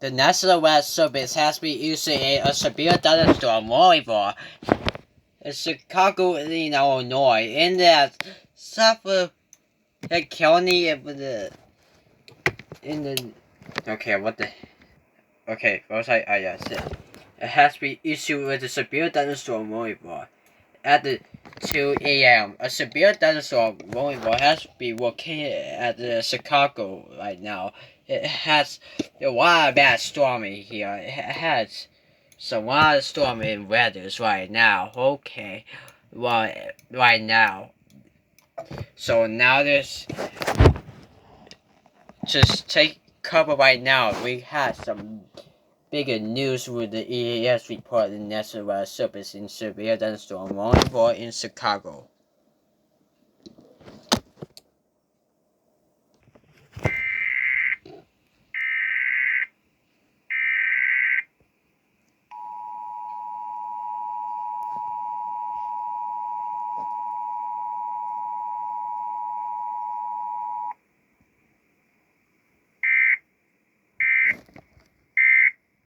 The National Weather Service has been issuing a severe thunderstorm warning for Chicago, Illinois, in the Suffolk County in the okay, what yes, it has been issued with a severe thunderstorm warning for at the 2 a.m. A severe thunderstorm warning has been located at Chicago right now. It has a wild bad stormy here. It has some wild stormy weathers right now. Okay, right now. So now there's just take cover right now. We had some bigger news with the EAS report in National Weather Service in severe thunderstorm warning in Chicago.